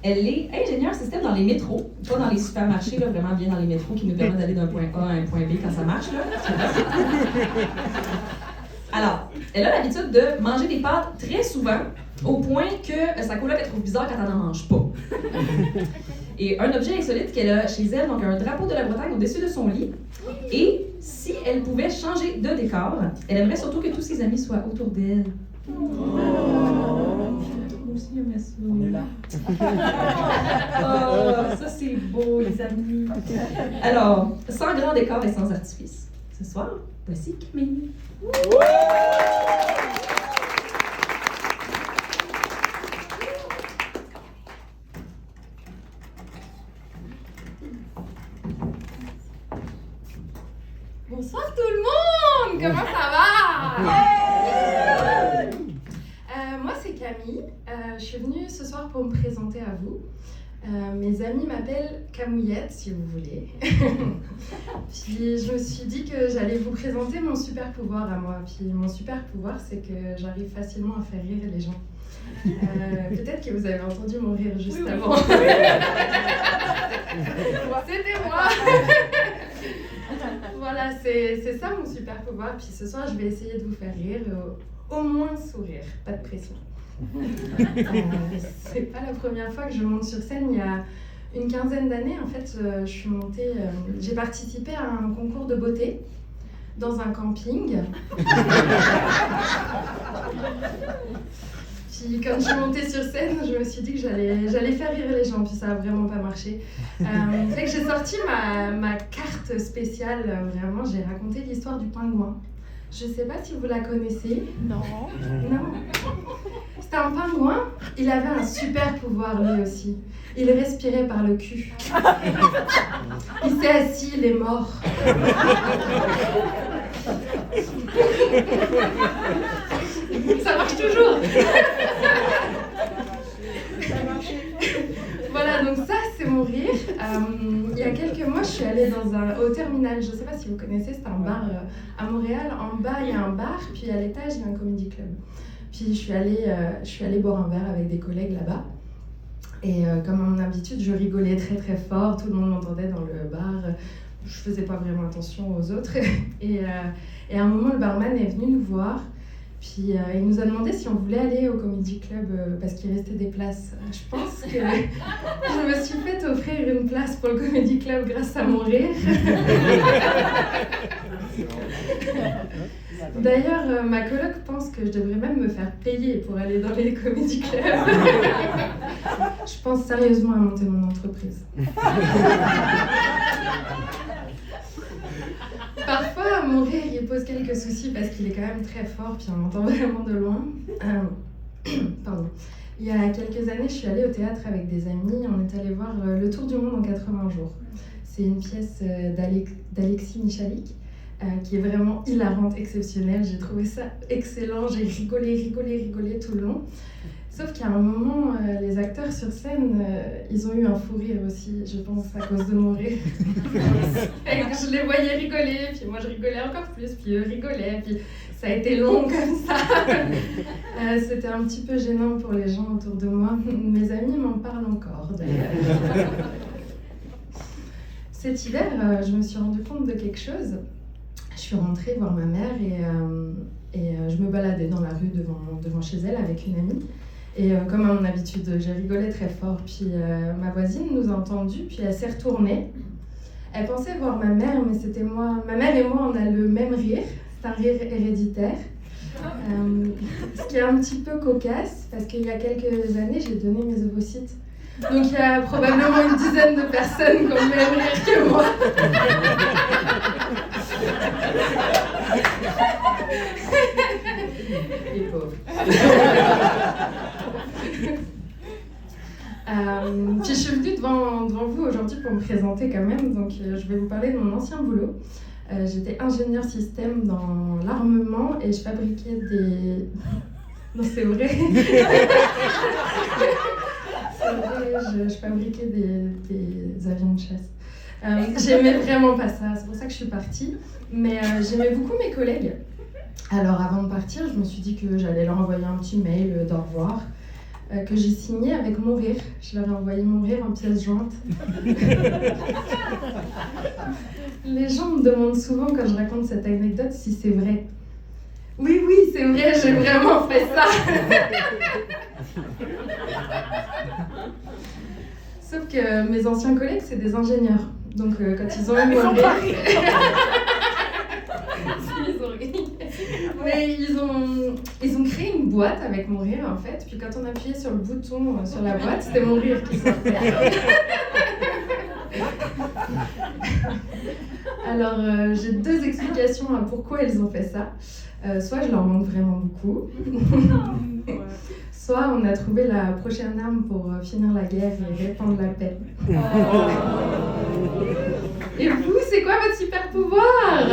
Elle est ingénieure système dans les métros, pas dans les supermarchés, là, vraiment bien dans les métros qui nous permettent d'aller d'un point A à un point B quand ça marche. Là. Alors, elle a l'habitude de manger des pâtes très souvent, au point que sa coloc elle trouve bizarre quand elle n'en mange pas. Et un objet insolite qu'elle a chez elle, donc un drapeau de la Bretagne au-dessus de son lit. Et si elle pouvait changer de décor, elle aimerait surtout que tous ses amis soient autour d'elle. Aussi, on est là. Oh, ça c'est beau, les amis. Alors, sans grand décor et sans artifice. Ce soir, voici Camille. Bonsoir tout le monde! Comment ça va? Moi c'est Camille. Je suis venue ce soir pour me présenter à vous. Mes amis m'appellent Camouillette si vous voulez. Puis je me suis dit que j'allais vous présenter mon super pouvoir à moi. Puis mon super pouvoir c'est que j'arrive facilement à faire rire les gens. Peut-être que vous avez entendu mon rire juste avant. C'était moi! Voilà, c'est ça mon super pouvoir. Puis ce soir, je vais essayer de vous faire rire, au moins sourire, pas de pression. C'est pas la première fois que je monte sur scène. Il y a une quinzaine d'années, en fait, j'ai participé à un concours de beauté dans un camping. Puis quand je suis montée sur scène, je me suis dit que j'allais faire rire les gens, puis ça a vraiment pas marché. C'est que j'ai sorti ma carte spéciale, vraiment, j'ai raconté l'histoire du pingouin. Je sais pas si vous la connaissez. Non. C'était un pingouin, il avait un super pouvoir lui aussi. Il respirait par le cul. Il s'est assis, il est mort. Ça marche toujours. Voilà, donc ça c'est mon rire. Il y a quelques mois, je suis allée au terminal. Je ne sais pas si vous connaissez, c'est un bar à Montréal. En bas, il y a un bar, puis à l'étage, il y a un comedy club. Puis je suis allée boire un verre avec des collègues là-bas. Et comme à mon habitude, je rigolais très très fort. Tout le monde m'entendait dans le bar. Je faisais pas vraiment attention aux autres. Et à un moment, le barman est venu nous voir. Puis il nous a demandé si on voulait aller au Comedy Club parce qu'il restait des places. Je pense que je me suis fait offrir une place pour le Comedy Club grâce à mon rire. D'ailleurs, ma coloc pense que je devrais même me faire payer pour aller dans les Comedy Clubs. Je pense sérieusement à monter mon entreprise. Parfois, mon rire, il pose quelques soucis parce qu'il est quand même très fort, puis on m'entend vraiment de loin. Pardon. Il y a quelques années, je suis allée au théâtre avec des amis. On est allé voir Le Tour du Monde en 80 jours. C'est une pièce d'Alexis Michalik qui est vraiment hilarante, exceptionnelle. J'ai trouvé ça excellent. J'ai rigolé tout le long. Sauf qu'à un moment, les acteurs sur scène, ils ont eu un fou rire aussi, je pense, à cause de mon rire. Je les voyais rigoler, puis moi je rigolais encore plus, puis eux rigolaient, puis ça a été long comme ça. C'était un petit peu gênant pour les gens autour de moi. Mes amis m'en parlent encore, d'ailleurs. Cet hiver, je me suis rendu compte de quelque chose. Je suis rentrée voir ma mère et je me baladais dans la rue devant chez elle avec une amie. Et comme à mon habitude, j'ai rigolé très fort. Puis ma voisine nous a entendus, puis elle s'est retournée. Elle pensait voir ma mère, mais c'était moi. Ma mère et moi, on a le même rire. C'est un rire héréditaire. Ce qui est un petit peu cocasse, parce qu'il y a quelques années, j'ai donné mes ovocytes. Donc il y a probablement une dizaine de personnes qui ont le même rire que moi. Les pauvres. Puis je suis venue devant vous aujourd'hui pour me présenter quand même, donc je vais vous parler de mon ancien boulot. J'étais ingénieure système dans l'armement et je fabriquais des... Non, c'est vrai. C'est vrai, je fabriquais des avions de chasse. J'aimais vraiment pas ça, c'est pour ça que je suis partie. Mais j'aimais beaucoup mes collègues. Alors avant de partir, je me suis dit que j'allais leur envoyer un petit mail d'au revoir. que j'ai signé avec mon rire. Je leur ai envoyé mon rire en pièces jointes. Les gens me demandent souvent quand je raconte cette anecdote si c'est vrai. Oui, c'est vrai, j'ai vraiment fait ça. Sauf que mes anciens collègues, c'est des ingénieurs. Donc quand ils ont eu mon rire... Ils ont ri. Mais ils ont créé une boîte avec mon rire en fait. Puis quand on appuyait sur le bouton sur la boîte, c'était mon rire qui sortait. Alors j'ai deux explications à pourquoi ils ont fait ça. Soit je leur manque vraiment beaucoup. Soit on a trouvé la prochaine arme pour finir la guerre et répandre la paix. Et vous, c'est quoi votre super pouvoir ?